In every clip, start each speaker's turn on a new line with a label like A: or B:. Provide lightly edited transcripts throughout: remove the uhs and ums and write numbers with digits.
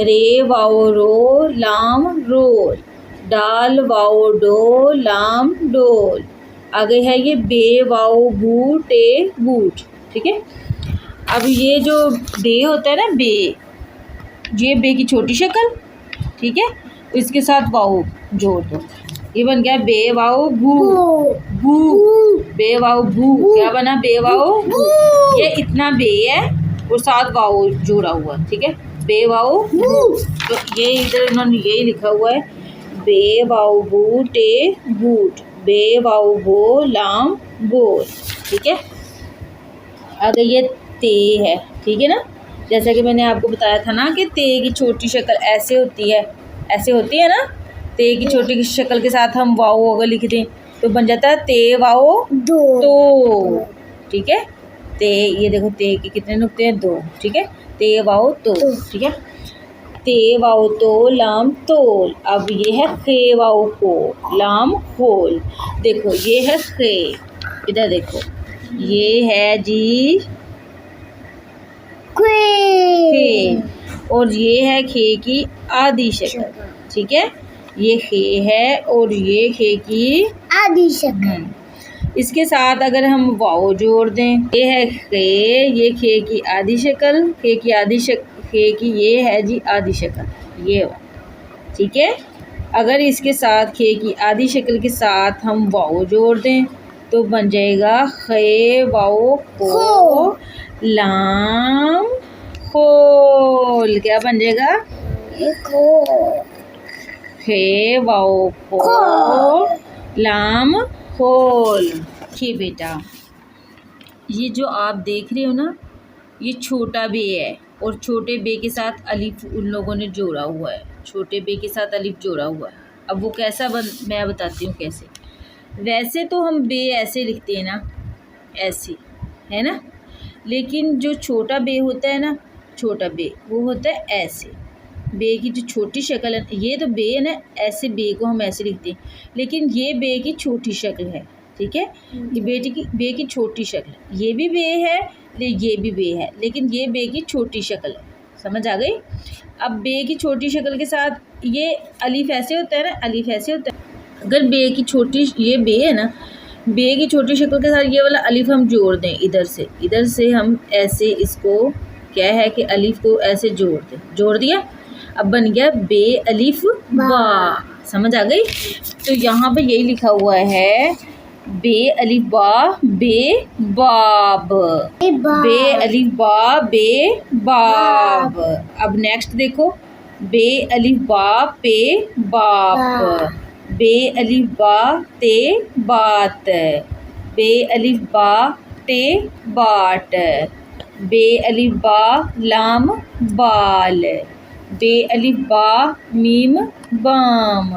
A: रे वाओ रो लाम रोल, डाल वाओ डो लाम डोल। आगे है ये बे वाओ बू टे बूट। ठीक है, अब ये जो बे होता है ना, बे, ये बे की छोटी शक्ल। ठीक है, इसके साथ वाओ जोड़ दो, ये बन गया बे वाओ बू। बू, बे वाओ बू, क्या बना? बे वाओ बू। ये इतना बे है और साथ वाओ जोड़ा हुआ। ठीक है, बे वाओ बू। तो ये इधर इन्होंने यही लिखा हुआ है, बे वाओ बू टे बूट, बे वाओ बो लाम बोल। ठीक है, अगर ये ते है, ठीक है ना, जैसा कि मैंने आपको बताया था ना कि ते की छोटी शक्ल ऐसे होती है, ऐसे होती है ना। ते की छोटी शक्ल के साथ हम वाओ अगर लिख दें तो बन जाता है ते वाओ दो। तो ठीक है, ते, ये देखो ते के कितने नुक्ते हैं? दो। ठीक है, ते वाओ तो। ठीक है, ते वाओ तो लाम तोल। अब ये है खे वाओ को लाम खोल। देखो ये है खे, इधर देखो, ये है जी खे, और ये है खे की आधी शक्ल। ठीक है, ये खे है और ये खे की आधी शक्ल। इसके साथ अगर हम वाओ जोड़ दें, ये है खे, ये खे की आधी शक्ल, खे की आधी शक्ल, खे की ये है जी आधी शक्ल, ये। ठीक है, अगर इसके साथ खे की आधी शक्ल के साथ हम वाओ जोड़ दें तो बन जाएगा खे वाओ को लाम खोल। क्या बन जाएगा? खे वाओ को लाम खोल। ठीक बेटा, ये जो आप देख रहे हो ना, ये छोटा बे है और छोटे बे के साथ अलिफ उन लोगों ने जोड़ा हुआ है, छोटे बे के साथ अलिफ जोड़ा हुआ है। अब वो कैसा मैं बताती हूँ कैसे। वैसे तो हम बे ऐसे लिखते हैं ना, ऐसे, है ना, लेकिन जो छोटा बे होता है ना, छोटा बे वो होता है ऐसे। बे की जो छोटी शक्ल है, ये तो बे है ना, ऐसे बे को हम ऐसे लिखते हैं, लेकिन ये बे की छोटी शक्ल है। ठीक है, ये बे की छोटी शक्ल, ये भी बे है, ये भी बे है, लेकिन ये बे की छोटी शक्ल है। समझ आ गई? अब बे की छोटी शक्ल के साथ ये अलिफ ऐसे होता है ना, अलिफ ऐसे होता है। अगर बे की छोटी, ये बे है ना, बे की छोटी शक्ल के साथ ये वाला अलिफ हम जोड़ दें, इधर से हम ऐसे इसको, क्या है कि अलिफ को ऐसे जोड़ दें, जोड़ दिया, अब बन गया बे अलिफ बा। समझ आ गई? तो यहाँ पे यही लिखा हुआ है, बे अलिफ बा बे बाब, बे अलिफ बा बे बाब। अब नेक्स्ट देखो, बे अलिफ बा पे बाप, बे अलिफ बा ते बात, बे अलिफ बा ते बाट, बे अलिफ बा लाम बाल, बे अलिफ बा मीम बाम।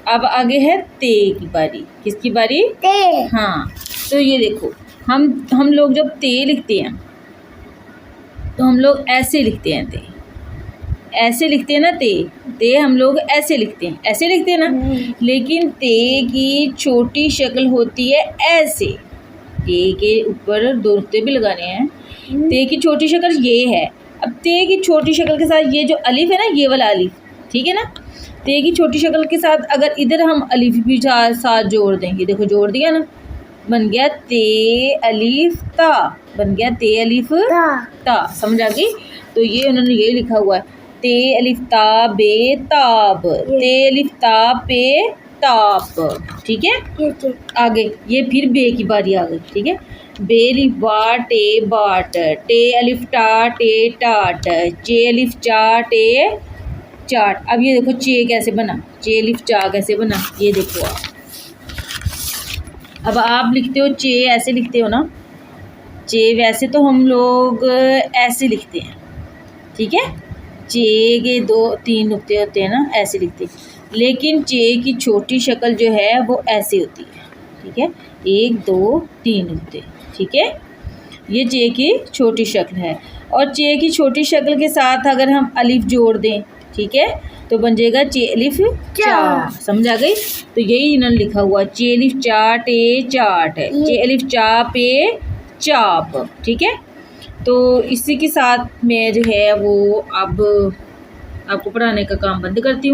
A: अब आगे है ते की बारी। किसकी बारी? ते। हाँ, तो ये देखो, हम लोग जब ते लिखते हैं तो हम लोग ऐसे लिखते हैं, ते ऐसे लिखते हैं ना, ते हम लोग ऐसे लिखते हैं, ऐसे लिखते हैं ना, लेकिन ते की छोटी शक्ल होती है ऐसे। ते के ऊपर दो नुक्ते भी लगाने हैं। ते की छोटी शक्ल ये है। अब ते की छोटी शक्ल के साथ ये जो अलिफ है ना, ये वाला अलिफ, ठीक है ना, ते की छोटी शक्ल के साथ अगर इधर हम अलिफ भी साथ जोड़ देंगे, देखो जोड़ दिया ना, बन गया ते अलिफ ता, बन गया ते अलिफ ता। समझ आ गई? तो ये उन्होंने ये लिखा हुआ है, ते अलिफ ता बे ताब, ते अलिफ ता पे ताप। ठीक है, आगे ये फिर बे की बारी आ गई। ठीक है, बे अलिफ बा टे बाट, टे अलिफ टा टे टाट, चे अलिफ चा टे चाट। अब ये देखो चे कैसे बना, चे अलिफ चा कैसे बना, ये देखो आप। अब आप लिखते हो चे, ऐसे लिखते हो ना, चे वैसे तो हम लोग ऐसे लिखते हैं। ठीक है, चे के 2-3 नुक्ते होते हैं ना, ऐसे लिखते हैं, लेकिन चे की छोटी शक्ल जो है वो ऐसे होती है। ठीक है, 1 2 3 नुक्ते। ठीक है, ये चे की छोटी शक्ल है, और चे की छोटी शक्ल के साथ अगर हम अलिफ जोड़ दें, ठीक है, तो बन जाएगा चे अलिफ चा। समझ आ गई? तो यही इन्होंने लिखा हुआ, चे अलिफ चा टे चाट, चे अलिफ चा पे चाप। ठीक है, तो इसी के साथ में जो है वो अब आपको पढ़ाने का काम बंद करती हूँ।